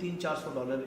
$300-400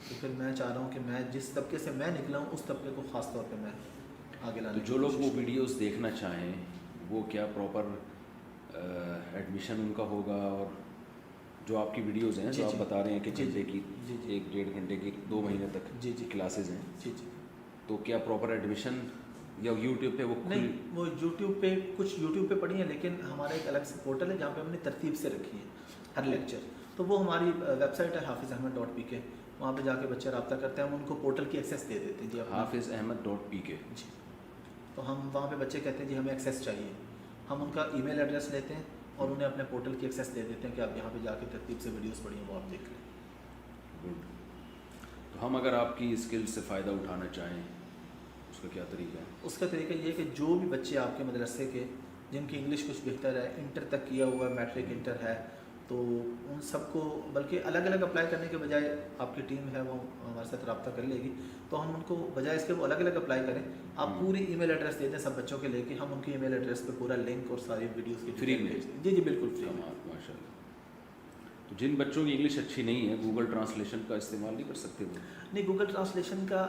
تو پھر میں چاہ رہا ہوں کہ میں جس طبقے سے میں نکلا ہوں اس طبقے کو خاص طور پہ میں آگے لانے تو جو لوگ وہ ویڈیوز دیکھنا چاہیں وہ کیا پراپر ایڈمیشن ان کا ہوگا؟ اور جو آپ کی ویڈیوز ہیں جو آپ بتا رہے ہیں کہ گھنٹے کی 1-1.5 گھنٹے کی 2 مہینے تک کلاسز ہیں، جی جی تو کیا پراپر ایڈمیشن یا یوٹیوب پہ وہ نہیں، وہ یوٹیوب پہ کچھ یوٹیوب پہ پڑھی ہیں، لیکن ہمارا ایک الگ سے پورٹل ہے جہاں پہ ہم نے ترتیب سے رکھی ہے ہر لیکچر. تو وہ ہماری ویب سائٹ ہے hafizaahmed.pk، وہاں پہ جا کے بچے رابطہ کرتے ہیں، ہم ان کو پورٹل کی ایکسیس دے دیتے ہیں جی hafizaahmed.pk. جی. تو ہم وہاں پہ بچے کہتے ہیں جی ہمیں ایکسیس چاہیے، ہم ان کا ای میل ایڈریس لیتے ہیں اور انہیں اپنے پورٹل کی ایکسیس دے دیتے ہیں کہ آپ یہاں پہ جا کے ترتیب سے ویڈیوز پڑھیں، وہ آپ دیکھ لیں. گڈ. تو ہم اگر آپ کی اسکل سے فائدہ اٹھانا چاہیں اس کا کیا طریقہ ہے؟ اس کا طریقہ یہ ہے کہ جو بھی بچے آپ کے مدرسے کے جن کی انگلش کچھ بہتر ہے، انٹر تک کیا ہوا ہے، میٹرک انٹر ہے، تو ان سب کو بلکہ الگ الگ اپلائی کرنے کے بجائے آپ کی ٹیم ہے وہ ہمارے ساتھ رابطہ کر لے گی، تو ہم ان کو بجائے اس کے وہ الگ الگ اپلائی کریں. آپ پوری ای میل ایڈریس دے دیں سب بچوں کے لے کے، ہم ان کی ای میل ایڈریس پہ پورا لنک اور ساری ویڈیوز کی فری میں؟ جی جی بالکل فری. ماشاء اللہ. تو جن بچوں کی انگلش اچھی نہیں ہے گوگل ٹرانسلیشن کا استعمال نہیں کر سکتے وہ؟ نہیں، گوگل ٹرانسلیشن کا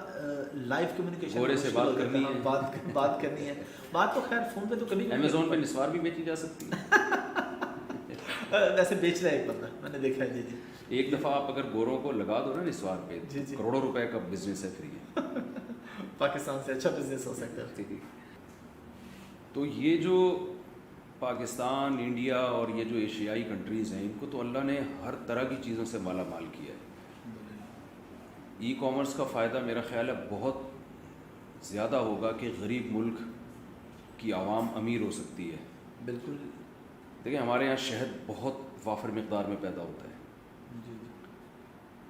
لائیو کمیونیکیشن گورے سے بات کرنی ہے، بات کرنی ہے. بات تو خیر فون پہ تو کبھی امیزون پہ نسوار بھی بیچی جا سکتی ہے. ویسے بیچ رہا ہے ایک بندہ، میں نے دیکھا ہے. جی جی. ایک دفعہ آپ اگر گوروں کو لگا دو نا نسوار پہ، جی جی کروڑوں روپے کا بزنس ہے فری ہے. پاکستان سے اچھا بزنس ہو سکتا ہے. تو یہ جو پاکستان، انڈیا اور یہ جو ایشیائی کنٹریز ہیں ان کو تو اللہ نے ہر طرح کی چیزوں سے مالا مال کیا ہے. ای کامرس کا فائدہ میرا خیال ہے بہت زیادہ ہوگا کہ غریب ملک کی عوام امیر ہو سکتی ہے. بالکل. دیکھیں ہمارے یہاں شہد بہت وافر مقدار میں پیدا ہوتا ہے. جی.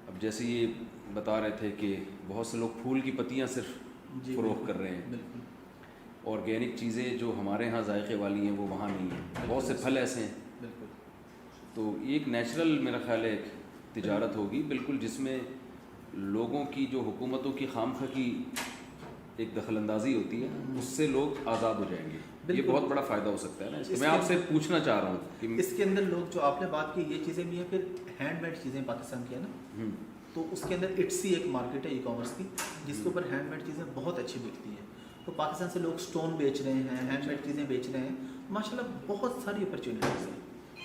اب جیسے یہ بتا رہے تھے کہ بہت سے لوگ پھول کی پتیاں صرف فروخت کر رہے ہیں. بالکل. آرگینک چیزیں جو ہمارے ہاں ذائقے والی ہیں وہ وہاں نہیں ہیں. بہت سے پھل ایسے ہیں. بالکل. تو ایک نیچرل میرا خیال ہے ایک تجارت ہوگی بالکل، جس میں لوگوں کی جو حکومتوں کی خامخواہ کی ایک دخل اندازی ہوتی ہے اس سے لوگ آزاد ہو جائیں گے. یہ بہت بڑا فائدہ ہو سکتا ہے نا. میں آپ سے پوچھنا چاہ رہا ہوں کہ اس کے اندر لوگ جو آپ نے بات کی یہ چیزیں بھی ہیں، پھر ہینڈ میڈ چیزیں پاکستان کی ہے نا، تو اس کے اندر اٹسی ایک مارکیٹ ہے ای کامرس کی جس کے اوپر ہینڈ میڈ چیزیں بہت اچھی بکتی ہیں. تو پاکستان سے لوگ سٹون بیچ رہے ہیں، ہینڈ میڈ چیزیں بیچ رہے ہیں. ماشاءاللہ بہت ساری اپرچونیٹیز ہیں.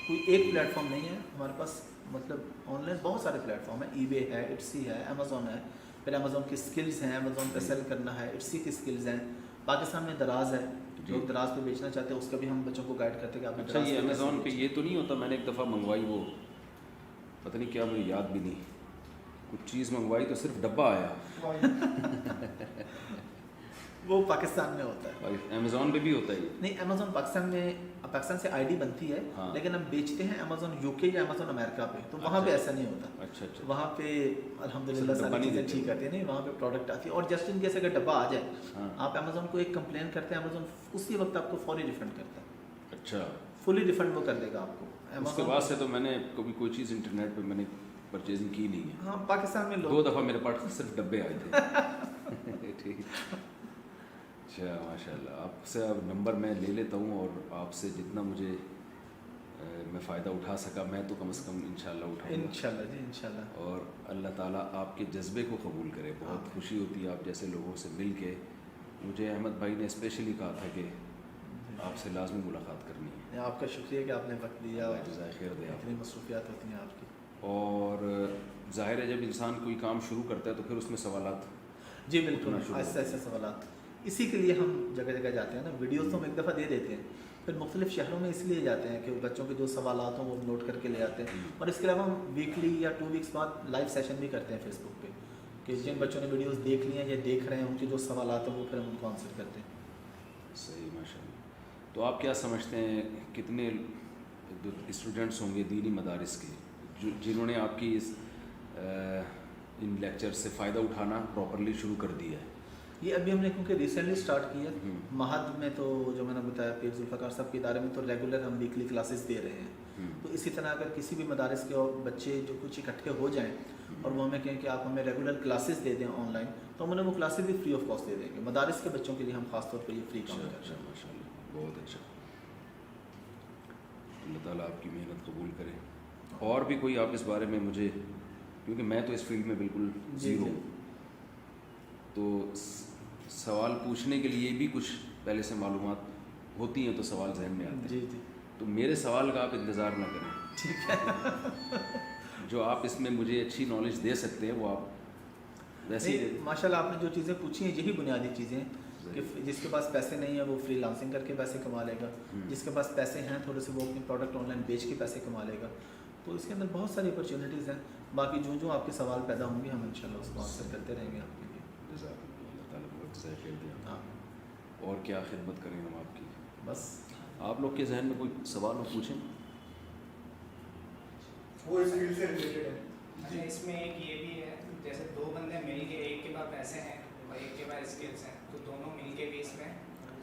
کوئی ایک پلیٹ فارم نہیں ہے ہمارے پاس، مطلب آن لائن بہت سارے پلیٹ فارم ہیں. ای بے ہے، اٹسی ہے، امیزون ہے. پھر امیزون کی اسکلز ہیں، امیزون پہ سیل کرنا ہے. اٹسی کی اسکلز ہیں. پاکستان میں دراز ہے، لوگ دراز پہ بیچنا چاہتے ہیں، اس کا بھی ہم بچوں کو گائیڈ کرتے ہیں کہ آپ اچھا یہ امیزون پہ یہ تو نہیں ہوتا؟ میں نے ایک دفعہ منگوائی، وہ پتہ نہیں کیا، مجھے یاد بھی نہیں، کچھ چیز منگوائی تو صرف ڈبہ آیا. وہ پاکستان میں ہوتا ہے. امیزون پہ بھی ہوتا ہے؟ نہیں، امیزون پاکستان میں، پاکستان سے آئی ڈی بنتی ہے لیکن ہم بیچتے ہیں امیزون یو کے یا امیزون امریکہ پہ، تو وہاں پہ ایسا نہیں ہوتا. اچھا اچھا. وہاں پہ الحمدللہ ساری چیزیں ٹھیک آتی ہیں. نہیں، وہاں پہ پروڈکٹ آتی ہے. اور جسٹ ان کیس اگر ڈبہ آ جائے، آپ امیزون کو ایک کمپلین کرتے ہیں، امیزون اسی وقت آپ کو فوری ریفنڈ کرتا ہے. اچھا، فلی ریفنڈ وہ کر دے گا آپ کو. اس کے بعد سے تو میں نے کبھی کوئی چیز انٹرنیٹ پہ میں نے پرچیزنگ کی نہیں ہے. ہاں، پاکستان میں 2 دفعہ میرے پاس صرف ڈبے آئے تھے. ٹھیک. اچھا ماشاء اللہ. آپ سے اب نمبر میں لے لیتا ہوں اور آپ سے جتنا مجھے میں فائدہ اٹھا سکا میں تو کم از کم انشاءاللہ اٹھاؤں گا. انشاءاللہ جی انشاءاللہ. اور اللہ تعالیٰ آپ کے جذبے کو قبول کرے. بہت خوشی ہوتی ہے آپ جیسے لوگوں سے مل کے. مجھے احمد بھائی نے اسپیشلی کہا تھا کہ آپ سے لازمی ملاقات کرنی ہے. آپ کا شکریہ کہ آپ نے وقت دیا. جزائے خیر دے. اتنی مصروفیات ہوتی ہیں آپ کی. اور ظاہر ہے جب انسان کوئی کام شروع کرتا ہے تو پھر اس میں سوالات. جی بالکل، ایسے ایسے سوالات. اسی کے لیے ہم جگہ جگہ جاتے ہیں نا. ویڈیوز تو ہم ایک دفعہ دے دیتے ہیں، پھر مختلف شہروں میں اس لیے جاتے ہیں کہ بچوں کے جو سوالات ہوں وہ نوٹ کر کے لے آتے ہیں. اور اس کے علاوہ ہم ویکلی یا 2 ویکس بعد لائیو سیشن بھی کرتے ہیں فیس بک پہ، کہ جن بچوں نے ویڈیوز دیکھ لی ہیں یا دیکھ رہے ہیں ان کے جو سوالات ہیں وہ پھر ہم ان کو آنسر کرتے ہیں. صحیح، ماشاء اللہ. تو آپ کیا سمجھتے ہیں کتنے اسٹوڈنٹس ہوں گے دینی مدارس کے جنہوں نے آپ کی ان لیکچر سے فائدہ اٹھانا پراپرلی شروع کر دیا ہے؟ یہ ابھی ہم نے کیونکہ ریسنٹلی سٹارٹ کی ہے. مہد میں تو جو میں نے بتایا پیر ذوالفقار صاحب کے ادارے میں تو ریگولر ہم ویکلی کلاسز دے رہے ہیں. تو اسی طرح اگر کسی بھی مدارس کے اور بچے جو کچھ اکٹھے ہو جائیں اور وہ ہمیں کہیں کہ آپ ہمیں ریگولر کلاسز دے دیں آن لائن، تو ہم انہیں وہ کلاسز بھی فری آف کاسٹ دے دیں گے. مدارس کے بچوں کے لیے ہم خاص طور پہ یہ فری کام کرتے ہیں. ماشاء اللہ، بہت اچھا. اللہ تعالیٰ آپ کی محنت قبول کرے. اور بھی کوئی آپ اس بارے میں مجھے کیونکہ میں تو اس فیلڈ میں بالکل زیرو ہوں، تو سوال پوچھنے کے لیے بھی کچھ پہلے سے معلومات ہوتی ہیں تو سوال ذہن میں آتے ہیں. تو میرے سوال کا آپ انتظار نہ کریں. ٹھیک ہے. جو آپ اس میں مجھے اچھی نالج دے سکتے ہیں وہ آپ ویسے ہی. ماشاء اللہ آپ نے جو چیزیں پوچھی ہیں یہی بنیادی چیزیں ہیں کہ جس کے پاس پیسے نہیں ہیں وہ فری لانسنگ کر کے پیسے کما لے گا، جس کے پاس پیسے ہیں تھوڑے سے وہ اپنی پروڈکٹ آن لائن بیچ کے پیسے کما لے گا. تو اس کے اندر بہت ساری اپرچونیٹیز ہیں. باقی جو آپ کے سوال پیدا ہوں گے ہم انشاءاللہ اس کو آنسر کرتے رہیں گے آپ کے لیے. اللہ تعالیٰ بہت ذائقہ خیر دیا. ہاں اور کیا خدمت کریں ہم آپ کی. بس آپ لوگ کے ذہن میں کوئی سوال ہو پوچھیں. وہ اس فیلڈ سے ریلیٹڈ ہے. اچھا اس میں ایک یہ بھی ہے جیسے دو بندے مل کے ایک کے پاس پیسے ہیں اور ایک کے پاس اسکلس ہیں تو دونوں مل کے بھی اس میں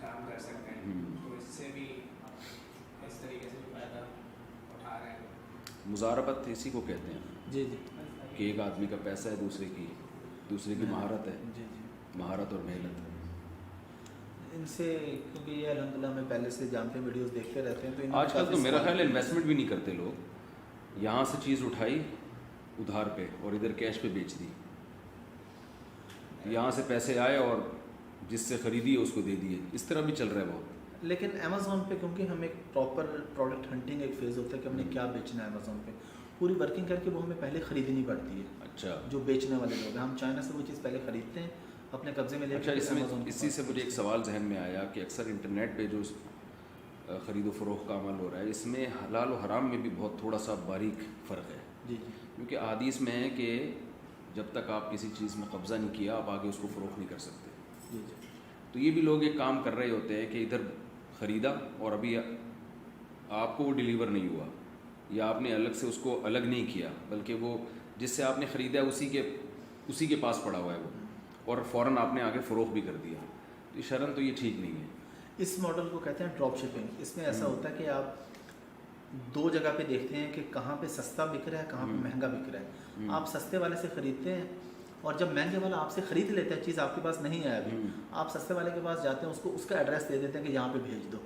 کام کر سکتے ہیں. تو اس سے بھی اس طریقے سے بھی فائدہ اٹھا رہے ہیں. مزاربت اسی کو کہتے ہیں جی جی کہ ایک آدمی کا پیسہ ہے دوسرے کی مہارت ہے. جی جی مہارت اور محنت. ان سے کیونکہ یہ الحمدللہ ہمیں پہلے سے جانتے ہیں، ویڈیوز دیکھتے رہتے ہیں. تو آج کل تو میرا خیال ہے انویسٹمنٹ بھی نہیں کرتے لوگ. یہاں سے چیز اٹھائی ادھار پہ اور ادھر کیش پہ بیچ دی. یہاں سے پیسے آئے اور جس سے خریدی ہے اس کو دے دیے. اس طرح بھی چل رہا ہے بہت. لیکن امیزون پہ کیونکہ ہم ایک پراپر پروڈکٹ ہنٹنگ ایک فیز ہوتا ہے کہ ہم نے کیا بیچنا ہے. امیزون پہ پوری ورکنگ کر کے وہ ہمیں پہلے خریدنی پڑتی ہے. اچھا جو بیچنے والے لوگ ہیں ہم چائنا سے وہ چیز پہلے خریدتے ہیں اپنے قبضے میں لے کے. اچھا اسی سے مجھے ایک سوال ذہن میں آیا کہ اکثر انٹرنیٹ پہ جو خرید و فروخت کا عمل ہو رہا ہے اس میں حلال و حرام میں بھی بہت تھوڑا سا باریک فرق ہے. جی کیونکہ حدیث میں ہے کہ جب تک آپ کسی چیز میں قبضہ نہیں کیا آپ آگے اس کو فروخت نہیں کر سکتے. جی تو یہ بھی لوگ ایک کام کر رہے ہوتے ہیں کہ ادھر خریدا اور ابھی آپ کو وہ ڈیلیور نہیں ہوا یا آپ نے الگ سے اس کو الگ نہیں کیا بلکہ وہ جس سے آپ نے خریدا ہے اسی کے پاس پڑا ہوا ہے وہ اور فوراً آپ نے آگے فروخت بھی کر دیا. تو شرن تو یہ ٹھیک نہیں ہے. اس ماڈل کو کہتے ہیں ڈراپ شپنگ. اس میں ایسا ہوتا ہے کہ آپ دو جگہ پہ دیکھتے ہیں کہ کہاں پہ سستا بک رہا ہے کہاں پہ مہنگا بک رہا ہے. آپ سستے والے سے خریدتے ہیں اور جب مہنگے والا آپ سے خرید لیتا ہے چیز آپ کے پاس نہیں ہے ابھی آپ سستے والے کے پاس جاتے ہیں اس کا ایڈریس دے دیتے ہیں کہ یہاں پہ بھیج دو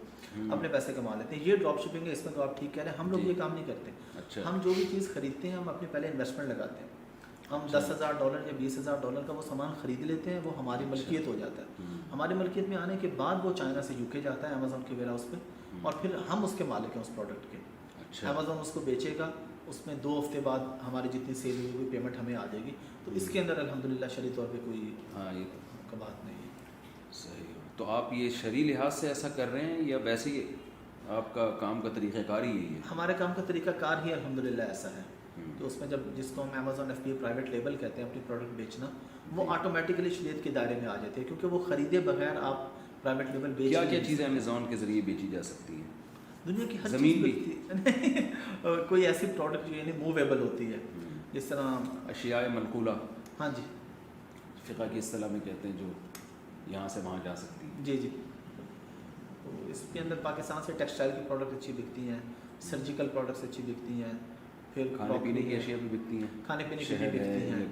اپنے پیسے کما لیتے ہیں. یہ ڈراپ شپنگ ہے. اس میں تو آپ ٹھیک کہہ رہے ہیں. ہم لوگ یہ کام نہیں کرتے. ہم جو بھی چیز خریدتے ہیں ہم اپنے پہلے انویسٹمنٹ لگاتے ہیں. ہم $10,000 یا $20,000 کا وہ سامان خرید لیتے ہیں. وہ ہماری ملکیت ہو جاتا ہے. ہماری ملکیت میں آنے کے بعد وہ چائنا سے UK جاتا ہے امیزون کے ویئر ہاؤس پہ اور پھر ہم اس کے مالک ہیں اس پروڈکٹ کے. امیزون اس کو بیچے گا. اس میں 2 ہفتے بعد ہماری جتنی سیل ہوئی ہوئی پیمنٹ ہمیں آ جائے گی. تو اس کے اندر الحمدللہ شرعی طور پہ کوئی یہ بات نہیں ہے. صحیح. تو آپ یہ شرعی لحاظ سے ایسا کر رہے ہیں یا ویسے ہی آپ کا کام کا طریقہ کار ہی یہی ہے؟ ہمارے کام کا طریقہ کار ہی الحمدللہ ایسا ہے. تو اس میں جس کو ہم امیزون FBA پرائیویٹ لیبل کہتے ہیں اپنی پروڈکٹ بیچنا وہ آٹومیٹکلی شریعت کے دائرے میں آ جاتے ہیں کیونکہ وہ خریدے بغیر آپ پرائیویٹ لیبل بیچ. کیا چیزیں امیزون کے ذریعے بیچی جا سکتی ہیں؟ دنیا کی ہر زمین بھی کوئی ایسی پروڈکٹ جو یعنی موویبل ہوتی ہے جس طرح اشیاء منقولہ. ہاں جی فقہ کی اصطلاح میں کہتے ہیں جو یہاں سے وہاں جا سکتی ہیں. جی. تو اس کے اندر پاکستان سے ٹیکسٹائل کی پروڈکٹ اچھی بکتی ہیں. سرجیکل پروڈکٹس اچھی بکتی ہیں. پھر کھانے پینے کی اشیاء بھی بکتی ہیں. کھانے پینے کی بھی بکتی ہیں.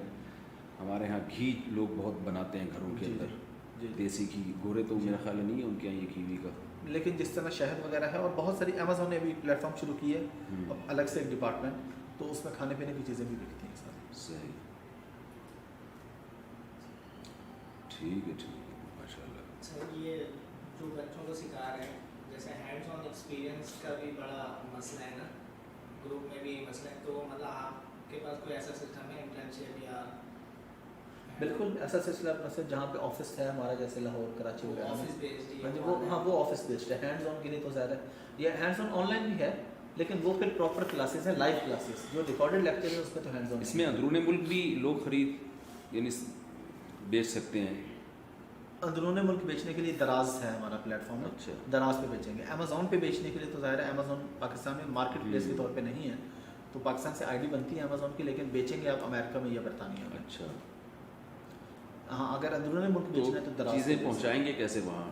ہمارے ہاں گھی لوگ بہت بناتے ہیں گھروں کے اندر. دیسی گھی. گورے تو میرا خیال نہیں ہے ان کے یہاں یہ گھی کا. لیکن جس طرح شہد وغیرہ ہے اور بہت ساری امیزون نے بھی پلیٹ فارم شروع کی ہے الگ سے ایک ڈپارٹمنٹ. تو اس میں کھانے پینے کی چیزیں بھی بکتی ہیں سر. صحیح. ٹھیک ہے ماشاء اللہ. سر یہ جو بچوں کو سکھا رہے ہیں جیسے ہینڈز آن ایکسپیرینس کا بھی بڑا مسئلہ ہے نا گروپ میں بھی مسئلہ ہے. تو مطلب آپ کے پاس کوئی ایسا سسٹم ہے انٹرنشپ یا؟ بالکل ایسا سلسلہ مثلا جہاں پہ آفس ہے ہمارا جیسے لاہور کراچی وغیرہ آفس بیسڈ میں وہ آفس بیسڈ ہے. ہینڈز آن کے لیے تو زیادہ یہ ہینڈز آن آن لائن بھی ہے لیکن وہ پھر پراپر کلاسز ہیں لائیو کلاسز جو ریکارڈڈ لیکچر ہیں اس میں تو ہینڈز آن. اس میں اندرون ملک بھی لوگ خرید یعنی بیچ سکتے ہیں؟ اندرون ملک بیچنے کے لیے دراز ہے ہمارا پلیٹ فارم. اچھا. دراز پہ بیچیں گے. امیزون پہ بیچنے کے لیے تو ظاہر ہے امیزون پاکستان میں مارکیٹ پلیس کے طور پہ نہیں ہے تو پاکستان سے ID بنتی ہے امیزون کی لیکن بیچیں گے آپ امریکہ میں یا برطانیہ میں. اچھا. ہاں اگر اندرون ملک بیچنا ہے تو دراز. چیزیں پہنچائیں گے کیسے وہاں؟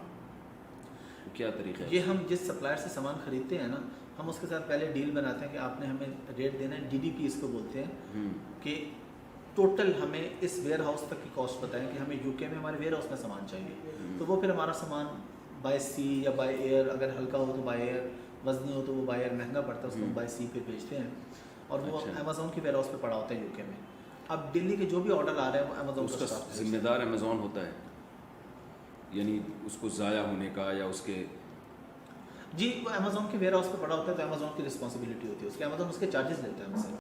کیا طریقہ ہے؟ یہ ہم جس سپلائر سے سامان خریدتے ہیں نا ہم اس کے ساتھ پہلے ڈیل بناتے ہیں کہ آپ نے ہمیں ریٹ دینا ہے. DDP اس کو بولتے ہیں کہ ٹوٹل ہمیں اس ویئر ہاؤس تک کی کاسٹ بتائیں کہ ہمیں UK میں ہمارے ویئر ہاؤس میں سامان چاہیے. تو وہ پھر ہمارا سامان بائی سی یا بائی ایئر اگر ہلکا ہو تو بائی ایئر وزنی ہو تو وہ بائی ایئر مہنگا پڑتا ہے اس کو بائی سی پہ بھیجتے ہیں اور وہ امیزون کی ویئر ہاؤس پہ پڑا ہوتا ہے UK میں. اب دلی کے جو بھی آرڈر آ رہے ہیں وہ امیزون اس کا ذمہ دار امیزون ہوتا ہے، یعنی اس کو ضائع ہونے کا یا اس کے جی وہ امیزون کے ویئر ہاؤس پہ پڑا ہوتا ہے تو امیزون کی رسپانسبلٹی ہوتی ہے اس کے، امیزون اس کے چارجز لیتا ہے ہم سے.